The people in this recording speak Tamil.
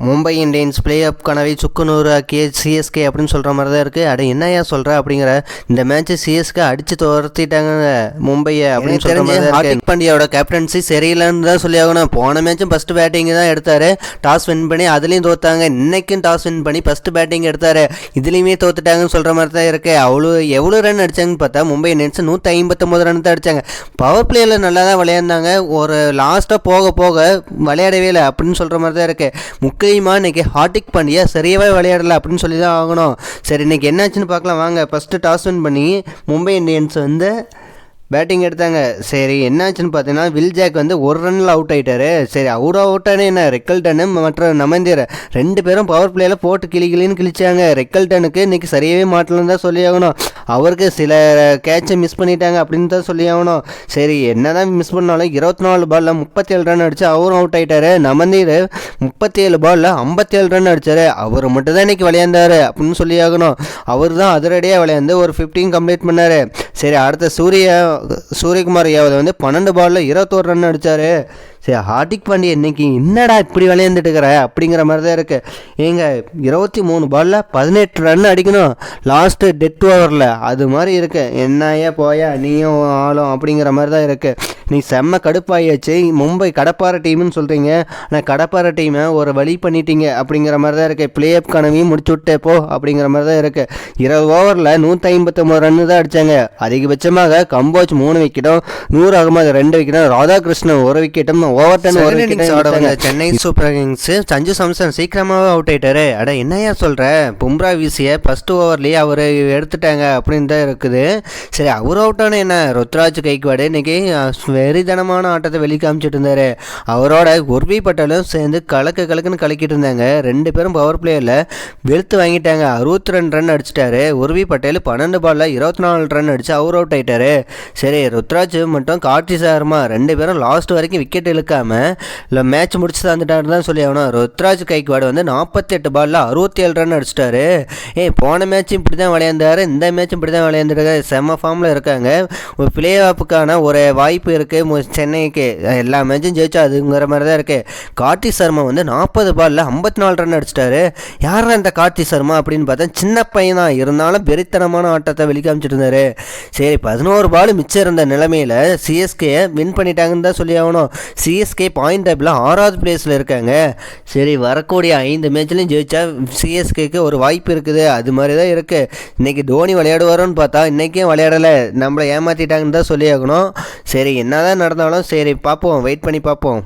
மும்பை இந்தியன்ஸ் பிளே ஆஃப் கனவை சுக்குநூறு ஆக்கிய சிஎஸ்கே அப்படின்னு சொல்கிற மாதிரி தான் இருக்குது. அட என்னையா சொல்கிற அப்படிங்கிற இந்த மேட்ச்சு சிஎஸ்கே அடித்து துரத்திட்டாங்க மும்பையை அப்படின்னு சொல்கிற மாதிரி. ஹார்திக் பாண்டியாவோட கேப்டன்சி சரியில்லைன்னு தான் சொல்லி ஆகணும். போன மேட்சும் ஃபஸ்ட்டு பேட்டிங் தான் எடுத்தார், டாஸ் வின் பண்ணி அதுலேயும் தோத்தாங்க. இன்றைக்கும் டாஸ் வின் பண்ணி ஃபஸ்ட்டு பேட்டிங் எடுத்தார், இதுலேயுமே தோத்துட்டாங்கன்னு சொல்கிற மாதிரி தான் இருக்குது. எவ்வளோ ரன் அடித்தாங்கன்னு பார்த்தா மும்பை இந்தியன்ஸ் 159 ரன் தான் அடித்தாங்க. பவர் பிளேயில் நல்லா தான் விளையாண்டாங்க, ஒரு லாஸ்ட்டாக போக போக விளையாடவே இல்லை அப்படின்னு சொல்கிற மாதிரி தான் இருக்குது. முக்கியமாக இன்றைக்கி ஹார்திக் பாண்டியா சரியாகவே விளையாடலை அப்படின்னு சொல்லி தான் ஆகணும். சரி, இன்றைக்கி என்னாச்சுன்னு பார்க்கலாம் வாங்க. ஃபஸ்ட்டு டாஸ் வின் பண்ணி மும்பை இந்தியன்ஸ் பேட்டிங் எடுத்தாங்க. சரி, என்னாச்சுன்னு பார்த்தீங்கன்னா வில் ஜாக் ஒரு ரன்னில் அவுட் ஆகிட்டாரு. சரி, அவுட் ஆனே என்ன ரெக்கல்டனு மற்ற நமந்தீர் 2 பேரும் பவர் பிளேயில் போட்டு கிளின்னு கிழிச்சாங்க. ரெக்கல்டனுக்கு இன்றைக்கி சரியாகவே மாட்டலன்னு தான் சொல்லி ஆகணும். அவருக்கு சில கேட்சை மிஸ் பண்ணிட்டாங்க அப்படின்னு தான் சொல்லி ஆகணும். சரி, என்ன தான் மிஸ் பண்ணாலும் 24 பாலில் 37 ரன் அடித்து அவரும் அவுட் ஆகிட்டார். நமந்தீர் 37 பாலில் 57 ரன் அடித்தார். அவர் மட்டும் தான் இன்றைக்கி விளையாண்டார் அப்படின்னு சொல்லி ஆகணும். அவர் தான் அதிரடியாக விளையாண்டு ஒரு 15 கம்ப்ளீட் பண்ணார். சரி, அடுத்த சூரியகுமார் யாதவ் 12 பாலில் 21 ரன் அடித்தார். சரி, ஹார்திக் பாண்டியா இன்னைக்கு என்னடா இப்படி விளையாண்டுட்டு இருக்கிற அப்படிங்கிற மாதிரி தான் இருக்குது. ஏங்க 23 பாலில் 18 ரன் அடிக்கணும் லாஸ்ட்டு டெட் ஓவரில், அது மாதிரி இருக்கு. என்னையா போயா நீயும் ஆளும் அப்படிங்கிற மாதிரி தான் இருக்குது. நீ செம்ம கடுப்பாயாச்சு. மும்பை கடப்பாறை டீம்னு சொல்கிறீங்க, ஆனால் கடப்பாறை டீமை ஒரு வழி பண்ணிட்டீங்க அப்படிங்கிற மாதிரி தான் இருக்குது. பிளே ஆஃப் கனவையும் முடிச்சு விட்டே போ அப்படிங்கிற மாதிரி தான் இருக்குது. 20 ஓவரில் 159 ரன்னு தான் அடித்தாங்க. அதிகபட்சமாக கம்போஜ் 3 விக்கெட்டும், நூர் அகமது 2 விக்கெட்டும், ராதாகிருஷ்ணன் 1 விக்கெட்டும், ஓவர் 10 1 விக்கெட்டும். சென்னை சூப்பர் கிங்ஸ் சஞ்சு சாம்சன் சீக்கிரமாகவே அவுட் ஆகிட்டாரு. அட என்னையா சொல்கிற, பும்ரா வீசிய ஃபஸ்ட்டு ஓவர்லேயே அவர் எடுத்துட்டாங்க அப்படின்னு தான் இருக்குது. சரி, அவர் அவுட் ஆனால் என்ன, ருத்ராஜ் கைக்வாடு இன்னைக்கு வெறிதனமான ஆட்டத்தை வெளிக்காமிச்சிட்டு இருந்தார். அவரோட உர்வி பட்டேலும் சேர்ந்து கலக்குன்னு கலக்கிட்டு இருந்தாங்க. 2 பேரும் பவர் பிளேயில் வெளுத்து வாங்கிட்டாங்க. 62 ரன் அடிச்சிட்டாரு. உர்வி பட்டேல் 12 பாலில் 24 ரன் அடிச்சு அவர் அவுட் ஆகிட்டாரு. சரி, ருத்ராஜ் மட்டும் கார்த்தி சர்மா 2 பேரும் லாஸ்ட் வரைக்கும் விக்கெட் இழுக்காமல் இல்லை மேட்ச் முடிச்சு தந்துட்டாரு தான் சொல்லி ஆகணும். ருத்ராஜ் கைக்வாடு 48 பாலில் 67 ரன் அடிச்சிட்டாரு. போன மேட்சும் இப்படி தான் விளையாண்டாரு, இந்த மேட்சும் இப்படி தான் விளையாண்டுருக்காரு. செம்ம ஃபார்மில் இருக்காங்க. ஒரு பிளே ஆஃபுக்கான ஒரு வாய்ப்பு இருக்குது சென்னைக்கு. எல்லா மேட்சும் ஜெயிச்சா அதுங்கிற மாதிரி தான் இருக்குது. கார்த்தி சர்மா 40 பாலில் 54 ரன் அடிச்சிட்டாரு. யார் அந்த கார்த்தி சர்மா அப்படின்னு பார்த்தா சின்ன பையன் தான், இருந்தாலும் பெரித்தனமான ஆட்டத்தை வெளிக்காமிச்சிட்டு இருந்தாரு. சரி, 11 பால் மிச்சம் இருந்த நிலைமையில் சிஎஸ்கே வின் பண்ணிட்டாங்கன்னு தான் சொல்லி ஆகணும். சிஎஸ்கே பாயிண்ட் டேபிளில் 6வது பிளேஸில் இருக்காங்க. சரி, வரக்கூடிய 5 மேட்ச்லையும் ஜெயிச்சா சிஎஸ்கேக்கு ஒரு வாய்ப்பு இருக்குது. அது மாதிரி தான் இருக்குது. இன்றைக்கி தோனி விளையாடுவாரோன்னு பார்த்தா இன்றைக்கும் விளையாடலை, நம்மளை ஏமாற்றிட்டாங்கன்னு தான் சொல்லி ஆகணும். சரி, என்னதான் நடந்தாலும் சரி பார்ப்போம், வெயிட் பண்ணி பார்ப்போம்.